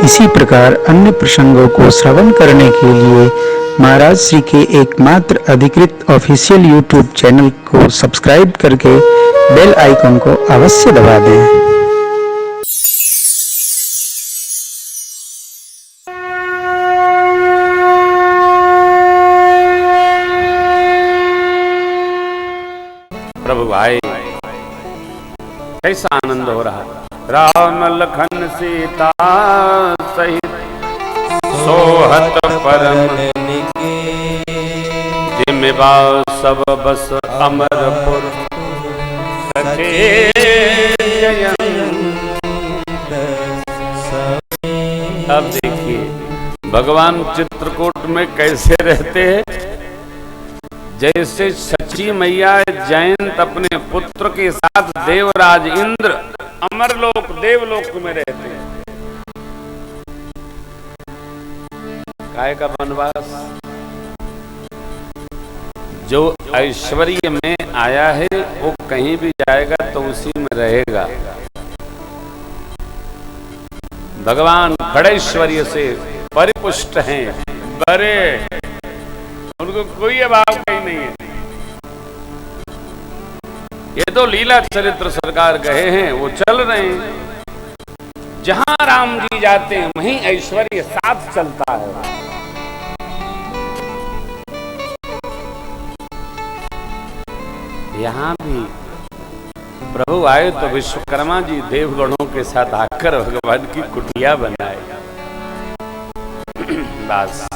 इसी प्रकार अन्य प्रसंगों को श्रवण करने के लिए महाराज श्री के एकमात्र अधिकृत ऑफिशियल यूट्यूब चैनल को सब्सक्राइब करके बेल आइकन को अवश्य दबा दें। प्रभु आए, कैसा आनंद हो रहा। राम लखन सीता सहित सोहत परम जिम्मेवा सब बस अमरपुर अब देखिए भगवान चित्रकूट में कैसे रहते हैं। जैसे सची मैया जयंत अपने पुत्र के साथ देवराज इंद्र अमरलोक देवलोक में रहते हैं। काय का वनवास, जो ऐश्वर्य में आया है वो कहीं भी जाएगा तो उसी में रहेगा। भगवान खड़ैश्वर्य से परिपुष्ट हैं, बड़े, उनको कोई अभाव कहीं नहीं है। ये तो लीला चरित्र सरकार कहे हैं, वो चल रहे हैं। जहां राम जी जाते हैं वहीं ऐश्वर्य साथ चलता है। यहां भी प्रभु आए तो विश्वकर्मा जी देवगणों के साथ आकर भगवान की कुटिया बनाए। बस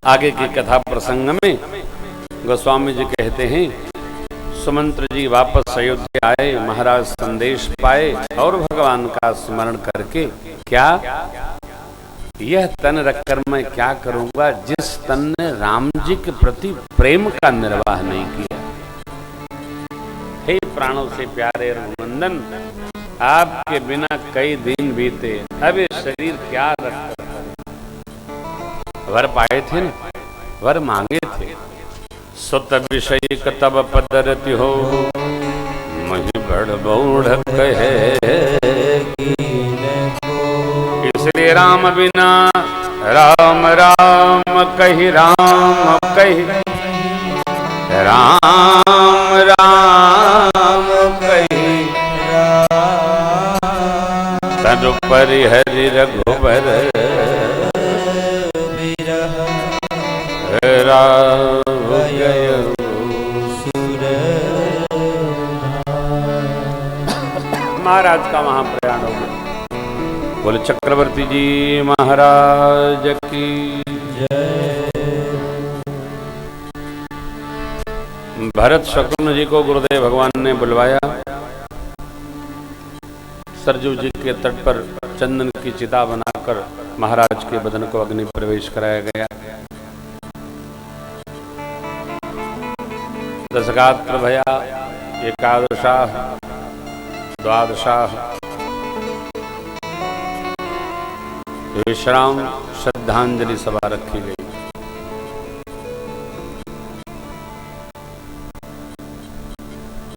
आगे की कथा प्रसंग में गोस्वामी जी कहते हैं, सुमंत्र जी वापस अयोध्या आए, महाराज संदेश पाए और भगवान का स्मरण करके क्या, यह तन रखकर मैं क्या करूंगा जिस तन ने राम जी के प्रति प्रेम का निर्वाह नहीं किया। हे प्राणों से प्यारे रघुनंदन, आपके बिना कई दिन बीते, अब ये शरीर क्या रखता। वर पाए थे न, वर मांगे थे। सुत विषय तब पदरति हो, मही बड़ बूढ़ कहे। इसलिए राम बिना राम राम कही, राम कही राम राम कही। तनु परिहरि रघुबर महाराज का वहां प्रयाण हो गया। बोले चक्रवर्ती जी महाराज की जय। भरत शत्रुघ्न जी को गुरुदेव भगवान ने बुलवाया। सरजू जी के तट पर चंदन की चिता बनाकर महाराज के बदन को अग्नि प्रवेश कराया गया। दशगात्र भया, एकादशाह, द्वादशाह, विश्राम श्रद्धांजलि सभा रखी गई।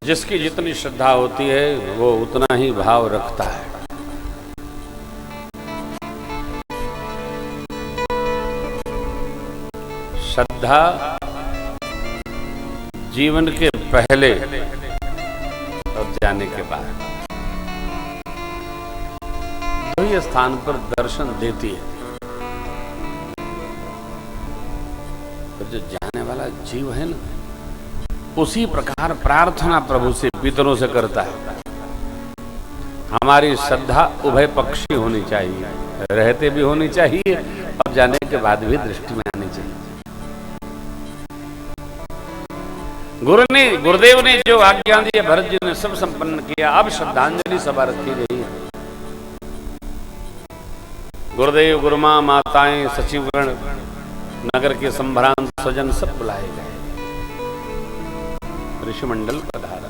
जिसकी जितनी श्रद्धा होती है वो उतना ही भाव रखता है। श्रद्धा जीवन के पहले और जाने के बाद तो ये स्थान पर दर्शन देती है। तो जो जाने वाला जीव है ना, उसी प्रकार प्रार्थना प्रभु से, पितरों से करता है। हमारी श्रद्धा उभय पक्षी होनी चाहिए, रहते भी होनी चाहिए और जाने के बाद भी दृष्टि में आनी चाहिए। गुरुदेव ने जो आज्ञा दी, भरत जी ने सब संपन्न किया। अब श्रद्धांजलि सभा रखी गई है। गुरुदेव, गुरुमा, माताएं, सचिवगण, नगर के संभ्रांत स्वजन सब बुलाए गए। ऋषिमंडल पधारा।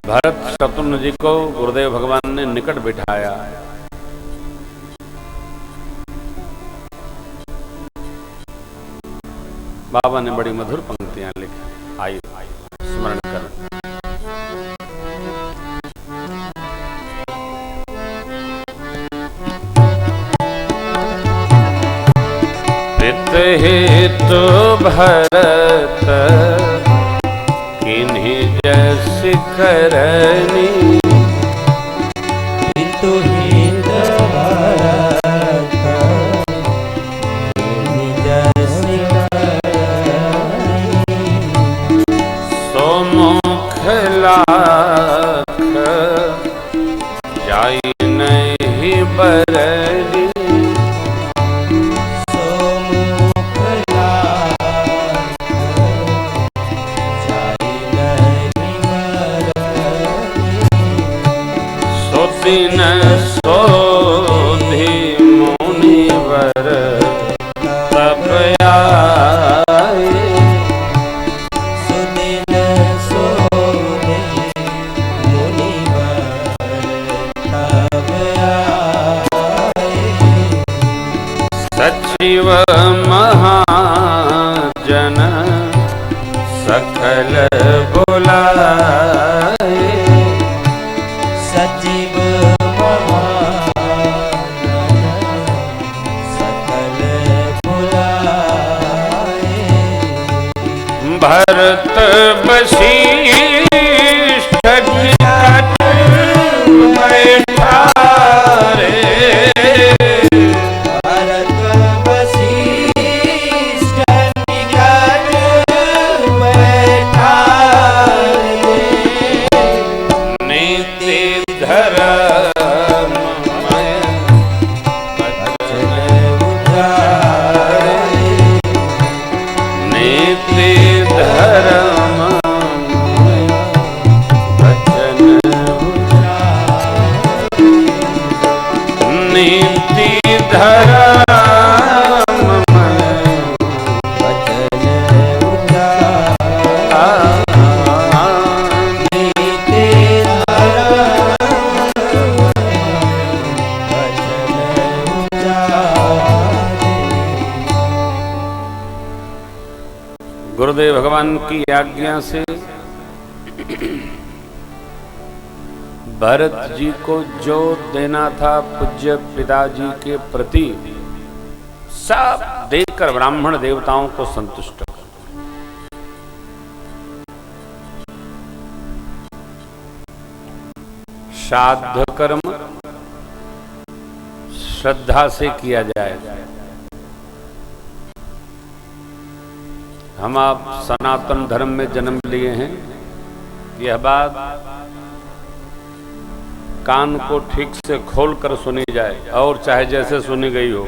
भरत शत्रुघ्न जी को गुरुदेव भगवान ने निकट बिठाया। बाबा ने बड़ी मधुर पंक्तियां लिखी। आइए स्मरण कर। हेतु भरत किन्हीं जैस करनी। हेतु हित भरत किन्हीं जैस करनी। सो मुख लाख जाई नहीं बरनी। सो मुख लाख जाई नहीं बरनी। सो दिन सोधि मुनिवर तब आए। सुदिन सोधि मुनिवर तब आए। सचिव महाजन सकल बुलाए। सचिव महाजन सकल बुलाए। भरत वशिष्ठ निकट बैठारे। भरत वशिष्ठ निकट बैठारे। नीति धर्ममय वचन उजारे। नीति धर्ममय वचन नीति धर्ममय वचन उजारे। नीति धर्ममय वचन उजारे। गुरुदेव भगवान की आज्ञा से भरत जी को जो देना था पूज्य पिताजी के प्रति सब देकर ब्राह्मण देवताओं को संतुष्ट कर। श्राद्ध कर्म श्रद्धा से किया जाए। हम आप सनातन धर्म में जन्म लिए हैं, यह बात कान को ठीक से खोलकर सुनी जाए और चाहे जैसे सुनी गई हो।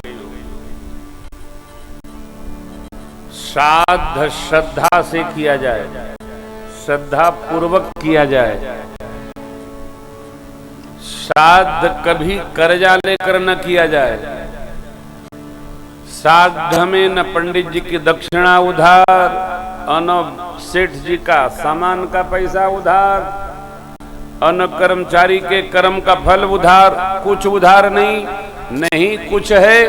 श्राद्ध श्रद्धा से किया जाए, श्रद्धा पूर्वक किया जाए। श्राद्ध कभी कर्जा लेकर न किया जाए। श्राद्ध में न पंडित जी की दक्षिणा उधार, न सेठ जी का सामान का पैसा उधार, न कर्मचारी के कर्म का फल उधार, कुछ उधार नहीं। नहीं कुछ है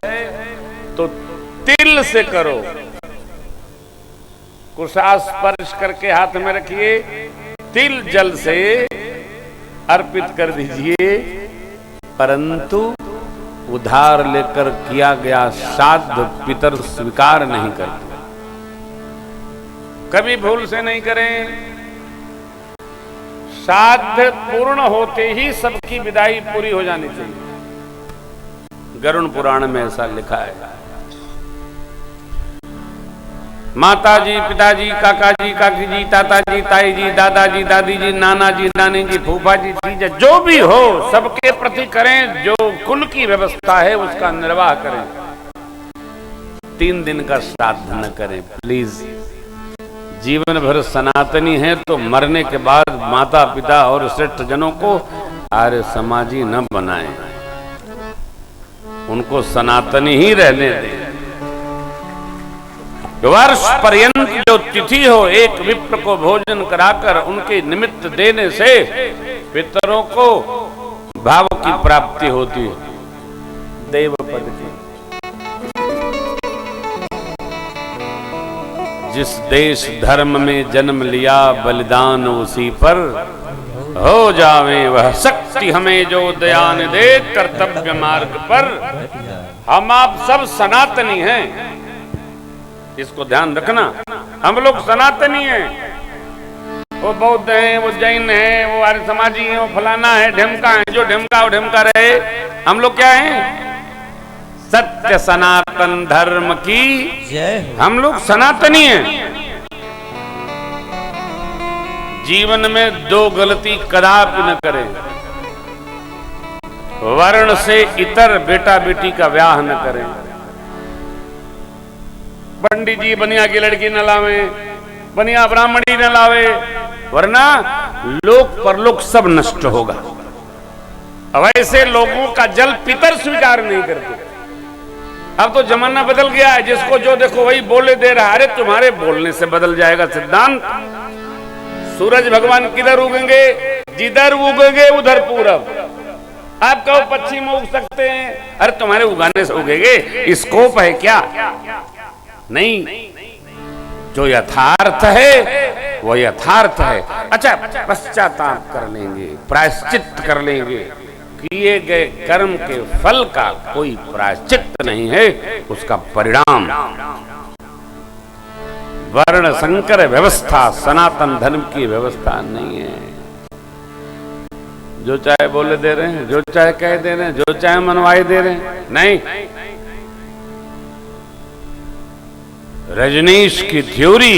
तो तिल से करो, कुशा स्पर्श करके हाथ में रखिए, तिल जल से अर्पित कर दीजिए। परंतु उधार लेकर किया गया श्राद्ध पितर स्वीकार नहीं करते। कभी भूल से नहीं करें। श्राद्ध पूर्ण होते ही सबकी विदाई पूरी हो जानी चाहिए। गरुड़ पुराण में ऐसा लिखा है। माता जी, पिताजी, काका जी, काकी जी, ताता जी, ताई जी, दादाजी, दादी जी, नाना जी, नानी जी, फूफा जी, जीजा, जो भी हो सबके प्रति करें। जो कुल की व्यवस्था है उसका निर्वाह करें। 3 दिन का श्राद्ध न करें प्लीज। जीवन भर सनातनी है तो मरने के बाद माता पिता और श्रेष्ठ जनों को आर्य समाजी न बनाएं, उनको सनातनी ही रहने दें। वर्ष पर्यंत जो तिथि हो एक विप्र को भोजन कराकर उनके निमित्त देने से पितरों को भाव की प्राप्ति होती है, देव पद की। जिस देश धर्म में जन्म लिया बलिदान उसी पर हो जावे वह शक्ति हमें जो दयान दे कर्तव्य मार्ग पर। हम आप सब सनातनी हैं, इसको ध्यान रखना। हम लोग सनातनी हैं, वो बौद्ध हैं, वो जैन हैं, वो आर्य समाजी हैं, वो फलाना है, ढिमका है। जो ढिमका वो ढिमका रहे, हम लोग क्या हैं? सत्य सनातन धर्म की जय हो। हम लोग सनातनी हैं। जीवन में दो गलती कदापि न करें। वर्ण से इतर बेटा बेटी का ब्याह न करें। पंडित जी बनिया की लड़की न लावे, बनिया ब्राह्मणी न लावे, वरना लोक परलोक सब नष्ट होगा। अब ऐसे लोगों का जल पितर स्वीकार नहीं करते। अब तो जमाना बदल गया है, जिसको जो देखो वही बोले दे रहा है। अरे तुम्हारे बोलने से बदल जाएगा सिद्धांत। सूरज भगवान किधर उगेंगे? जिधर उगेंगे उधर पूरब। आप कहो पश्चिम उग सकते हैं, अरे तुम्हारे उगाने से उगेंगे, स्कोप है क्या? नहीं, जो यथार्थ है वो यथार्थ है। अच्छा, पश्चाताप कर लेंगे, प्रायश्चित कर लेंगे। किए गए कर्म के फल का कोई प्रायश्चित नहीं है, उसका परिणाम। वर्ण संकर व्यवस्था सनातन धर्म की व्यवस्था नहीं है। जो चाहे बोले दे रहे हैं, जो चाहे कह दे रहे हैं, जो चाहे मनवाए दे रहे हैं। नहीं, रजनीश की थ्योरी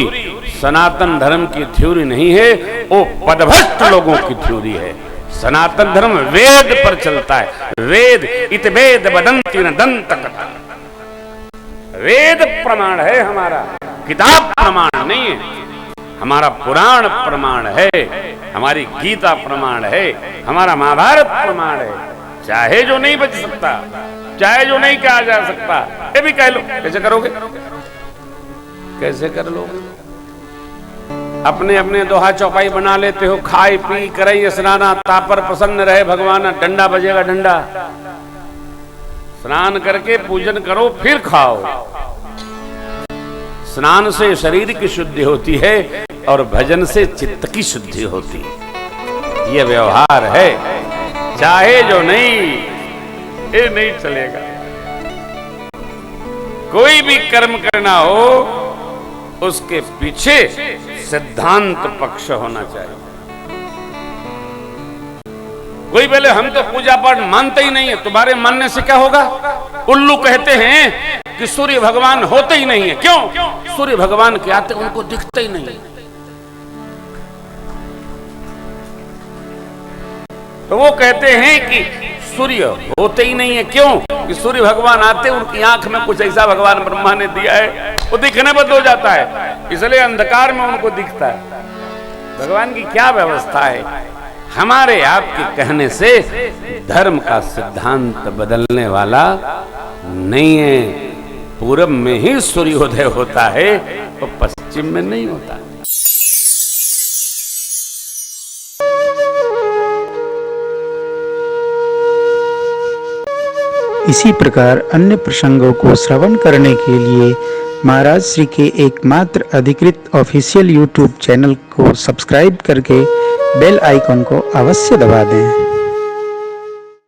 सनातन धर्म की थ्योरी नहीं है, वो पदभ्रष्ट लोगों की थ्योरी है। सनातन धर्म वेद पर चलता है। वेद इत वेद वदन्ति न दंत कथा। वेद प्रमाण है हमारा, किताब प्रमाण नहीं है। हमारा पुराण प्रमाण है, हमारी गीता प्रमाण है, हमारा महाभारत प्रमाण है। चाहे जो नहीं बच सकता, चाहे जो नहीं कहा जा सकता, ये भी कह लो। कैसे करोगे? कैसे कर लोगे? अपने अपने दोहा चौपाई बना लेते हो। खाई पी करई स्नाना, तापर प्रसन्न रहे भगवान। डंडा बजेगा, डंडा। स्नान करके पूजन करो, फिर खाओ। स्नान से शरीर की शुद्धि होती है और भजन से चित्त की शुद्धि होती है। यह व्यवहार है। चाहे जो नहीं, ये नहीं चलेगा। कोई भी कर्म करना हो, उसके पीछे सिद्धांत पक्ष होना चाहिए। कोई बोले हम तो पूजा पाठ मानते ही नहीं है। तुम्हारे मानने से क्या होगा? उल्लू कहते हैं कि सूर्य भगवान होते ही नहीं है। क्यों? सूर्य भगवान के आते उनको दिखते ही नहीं। तो वो कहते हैं कि सूर्य होते ही नहीं है। क्यों? कि सूर्य भगवान आते उनकी आंख में कुछ ऐसा भगवान ब्रह्मा ने दिया है, वो दिखने बंद हो जाता है, इसलिए अंधकार में उनको दिखता है। भगवान की क्या व्यवस्था है? हमारे आपके कहने से धर्म का सिद्धांत बदलने वाला नहीं है। पूरब में ही सूर्योदय होता है, तो पश्चिम में नहीं होता। इसी प्रकार अन्य प्रसंगों को श्रवण करने के लिए महाराज श्री के एकमात्र अधिकृत ऑफिशियल यूट्यूब चैनल को सब्सक्राइब करके बेल आइकन को अवश्य दबा दें।